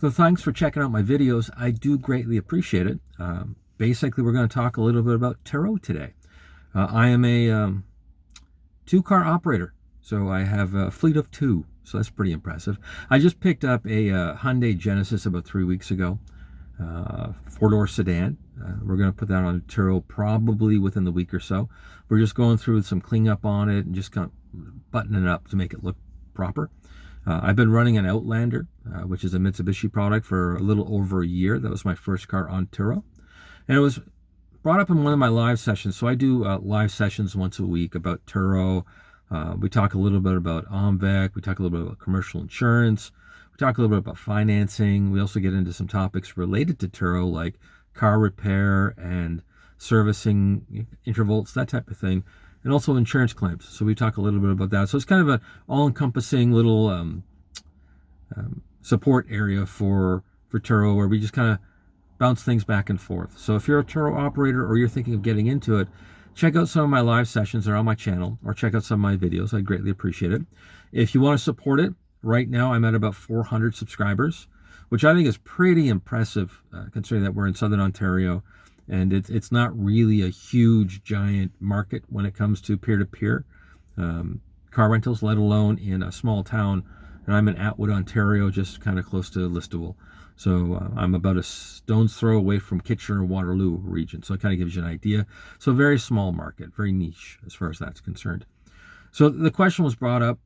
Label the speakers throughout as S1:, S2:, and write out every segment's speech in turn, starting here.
S1: So thanks for checking out my videos. I do greatly appreciate it. Basically, we're going to talk a little bit about Turo today. I am a two-car operator, so I have a fleet of two, so that's pretty impressive. I just picked up a Hyundai Genesis about 3 weeks ago, four-door sedan. We're going to put that on Turo probably within the week or so. We're just going through some cleanup on it and just kind of buttoning it up to make it look proper. I've been running an Outlander, which is a Mitsubishi product, for a little over a year. That was my first car on Turo. And it was brought up in one of my live sessions. So I do live sessions once a week about Turo. We talk a little bit about OMVEC. We talk a little bit about commercial insurance. We talk a little bit about financing. We also get into some topics related to Turo, like car repair and servicing intervals, that type of thing. And also insurance claims. So we talk a little bit about that. So it's kind of an all-encompassing little support area for Turo, where we just kind of bounce things back and forth. So if you're a Turo operator or you're thinking of getting into it, check out some of my live sessions. They're on my channel, or check out some of my videos. I'd greatly appreciate it. If you want to support it, right now I'm at about 400 subscribers, which I think is pretty impressive considering that we're in Southern Ontario. And it's not really a huge, giant market when it comes to peer-to-peer car rentals, let alone in a small town. And I'm in Atwood, Ontario, just kind of close to Listowel. So I'm about a stone's throw away from Kitchener-Waterloo region. So it kind of gives you an idea. So very small market, very niche as far as that's concerned. So the question was brought up,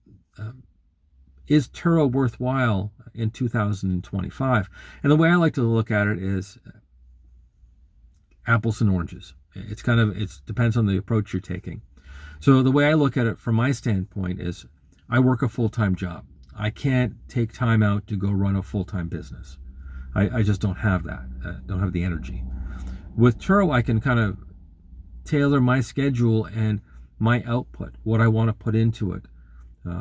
S1: is Turo worthwhile in 2025? And the way I like to look at it is apples and oranges. It depends on the approach you're taking. So the way I look at it from my standpoint is I work a full-time job. I can't take time out to go run a full-time business. I just don't have that. Don't have the energy. With Turo, I can kind of tailor my schedule and my output, what I want to put into it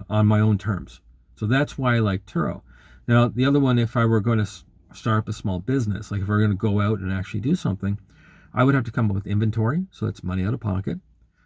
S1: on my own terms. So that's why I like Turo. Now, the other one, if I were going to start up a small business, like if we're going to go out and actually do something, I would have to come up with inventory, so that's money out of pocket.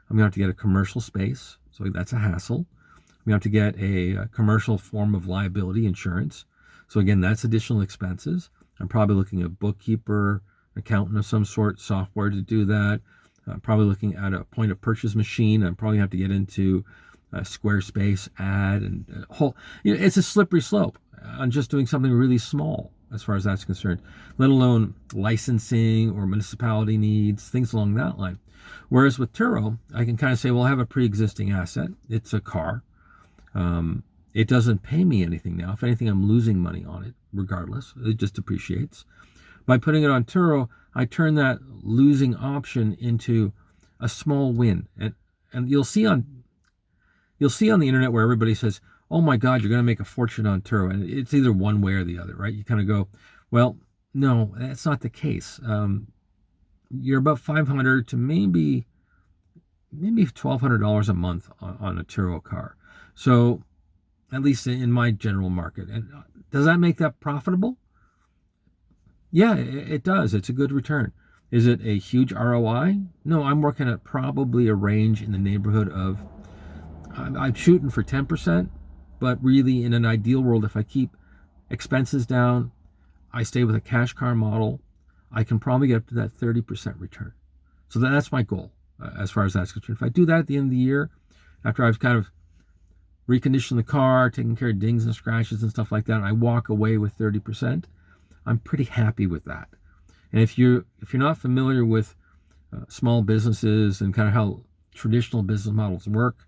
S1: I'm going to have to get a commercial space, so that's a hassle. I'm going to have to get a commercial form of liability insurance. So again, that's additional expenses. I'm probably looking at a bookkeeper, accountant of some sort, software to do that. I'm probably looking at a point of purchase machine. I'm probably have to get into a Squarespace ad and a whole, it's a slippery slope on just doing something really small as far as that's concerned, let alone licensing or municipality needs, things along that line. Whereas with Turo, I can kind of say, well, I have a pre-existing asset. It's a car. It doesn't pay me anything now. If anything, I'm losing money on it regardless. It just depreciates. By putting it on Turo, I turn that losing option into a small win. And you'll see on the internet where everybody says, oh my God, you're going to make a fortune on Turo. And it's either one way or the other, right? You kind of go, well, no, that's not the case. You're about $500 to maybe $1,200 a month on a Turo car. So at least in my general market. And does that make that profitable? Yeah, it does. It's a good return. Is it a huge ROI? No, I'm working at probably a range in the neighborhood of, I'm shooting for 10%, but really in an ideal world, if I keep expenses down, I stay with a cash car model, I can probably get up to that 30% return. So that's my goal as far as that's concerned. If I do that at the end of the year, after I've kind of reconditioned the car, taking care of dings and scratches and stuff like that, and I walk away with 30%, I'm pretty happy with that. And if you're not familiar with small businesses and kind of how traditional business models work,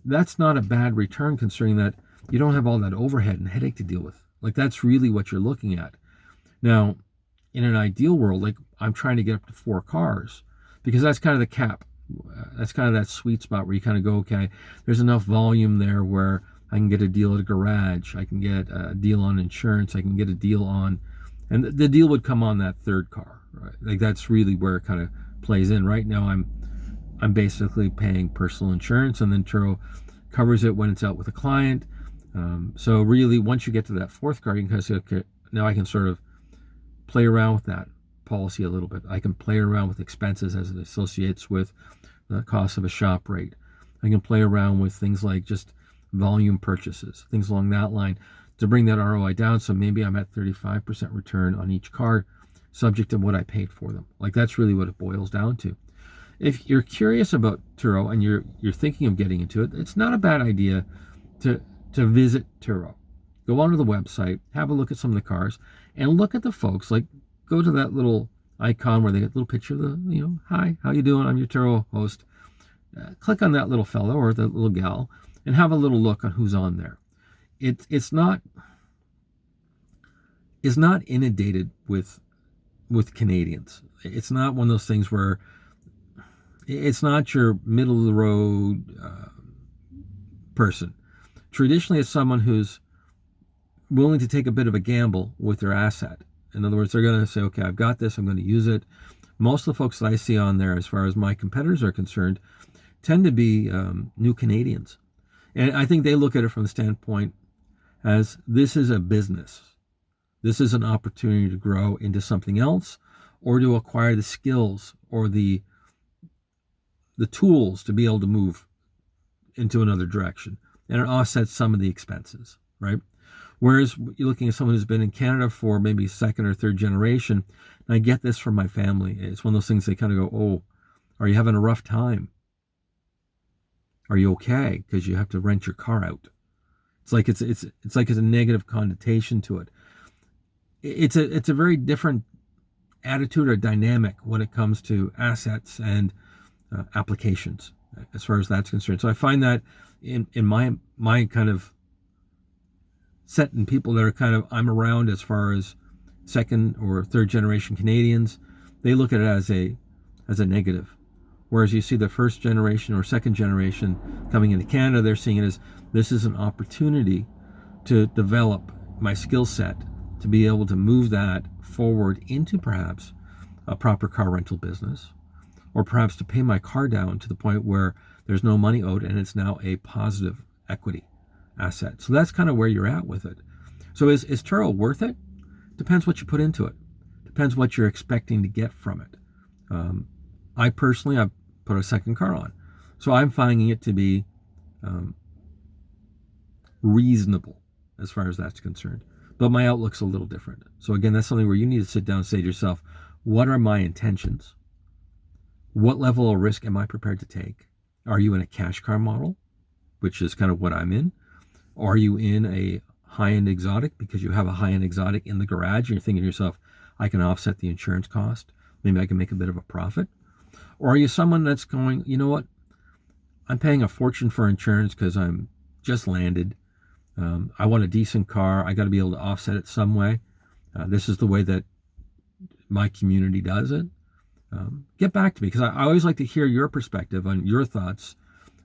S1: that's not a bad return considering that you don't have all that overhead and headache to deal with. Like that's really what you're looking at. Now, in an ideal world, like I'm trying to get up to 4 cars because that's kind of the cap. That's kind of that sweet spot where you kind of go, okay, there's enough volume there where I can get a deal at a garage. I can get a deal on insurance. I can get a deal on, and the deal would come on that 3rd car, right? Like that's really where it kind of plays in. Right now, I'm basically paying personal insurance, and then Turo covers it when it's out with a client. So really, once you get to that 4th car, you can kind of say, okay, now I can sort of play around with that policy a little bit. I can play around with expenses as it associates with the cost of a shop rate. I can play around with things like just volume purchases, things along that line, to bring that ROI down. So maybe I'm at 35% return on each car, subject to what I paid for them. Like, that's really what it boils down to. If you're curious about Turo and you're thinking of getting into it, it's not a bad idea to visit Turo. Go onto the website, have a look at some of the cars, and look at the folks. Like, go to that little icon where they get a little picture of the, hi, how you doing? I'm your Turo host. Click on that little fellow or that little gal and have a little look on who's on there. It's not inundated with Canadians. It's not one of those things where it's not your middle of the road person. Traditionally, it's someone who's willing to take a bit of a gamble with their asset. In other words, they're going to say, okay, I've got this, I'm going to use it. Most of the folks that I see on there, as far as my competitors are concerned, tend to be new Canadians. And I think they look at it from the standpoint as this is a business. This is an opportunity to grow into something else, or to acquire the skills or the tools to be able to move into another direction. And it offsets some of the expenses, right? Whereas you're looking at someone who's been in Canada for maybe second or third generation, and I get this from my family. It's one of those things they kind of go, oh, are you having a rough time? Are you okay? Because you have to rent your car out. It's like it's a negative connotation to it. It's a very different attitude or dynamic when it comes to assets and applications, as far as that's concerned. So I find that in my kind of set in people that are kind of I'm around as far as second or third generation Canadians, they look at it as a negative. Whereas you see the first generation or second generation coming into Canada, they're seeing it as this is an opportunity to develop my skill set to be able to move that forward into perhaps a proper car rental business, or perhaps to pay my car down to the point where there's no money owed and it's now a positive equity asset. So that's kind of where you're at with it. So is Turo worth it? Depends what you put into it. Depends what you're expecting to get from it. I personally, I've put a second car on. So I'm finding it to be reasonable as far as that's concerned. But my outlook's a little different. So again, that's something where you need to sit down and say to yourself, what are my intentions? What level of risk am I prepared to take? Are you in a cash car model, which is kind of what I'm in? Or are you in a high-end exotic because you have a high-end exotic in the garage and you're thinking to yourself, I can offset the insurance cost. Maybe I can make a bit of a profit. Or are you someone that's going, you know what? I'm paying a fortune for insurance because I'm just landed. I want a decent car. I got to be able to offset it some way. This is the way that my community does it. Get back to me, because I always like to hear your perspective on your thoughts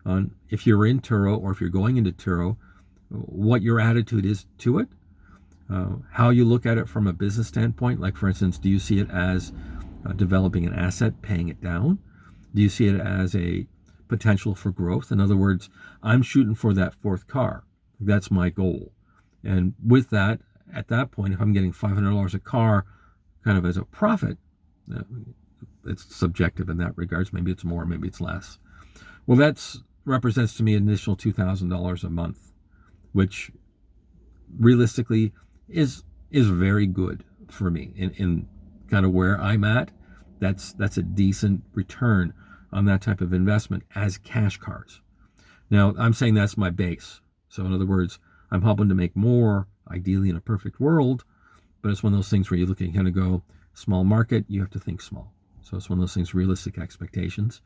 S1: on if you're in Turo or if you're going into Turo, what your attitude is to it, how you look at it from a business standpoint. Like, for instance, do you see it as developing an asset, paying it down? Do you see it as a potential for growth? In other words, I'm shooting for that fourth car. That's my goal. And with that, at that point, if I'm getting $500 a car kind of as a profit, it's subjective in that regards. Maybe it's more, maybe it's less. Well, that represents to me an additional $2,000 a month, which realistically is very good for me in kind of where I'm at. That's a decent return on that type of investment as cash cars. Now, I'm saying that's my base. So in other words, I'm hoping to make more, ideally in a perfect world, but it's one of those things where you look and kind of go, small market, you have to think small. So it's one of those things, realistic expectations.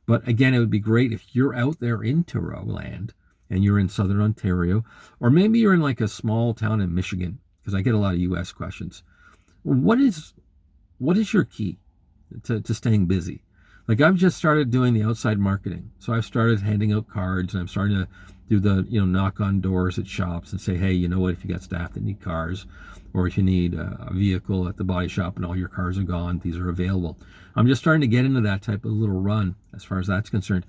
S1: But again, it would be great if you're out there in Turo land and you're in Southern Ontario, or maybe you're in like a small town in Michigan, because I get a lot of US questions. What is your key to staying busy? Like, I've just started doing the outside marketing. So I've started handing out cards, and I'm starting to do the, knock on doors at shops and say, hey, you know what, if you got staff that need cars, or if you need a vehicle at the body shop and all your cars are gone, these are available. I'm just starting to get into that type of little run as far as that's concerned.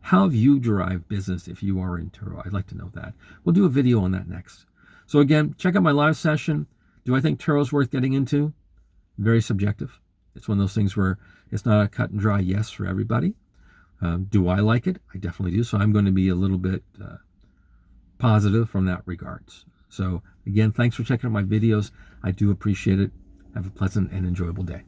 S1: How have you derived business if you are in Turo? I'd like to know that. We'll do a video on that next. So again, check out my live session. Do I think Turo's worth getting into? Very subjective. It's one of those things where it's not a cut and dry yes for everybody. Do I like it? I definitely do. So I'm going to be a little bit positive from that regards. So again, thanks for checking out my videos. I do appreciate it. Have a pleasant and enjoyable day.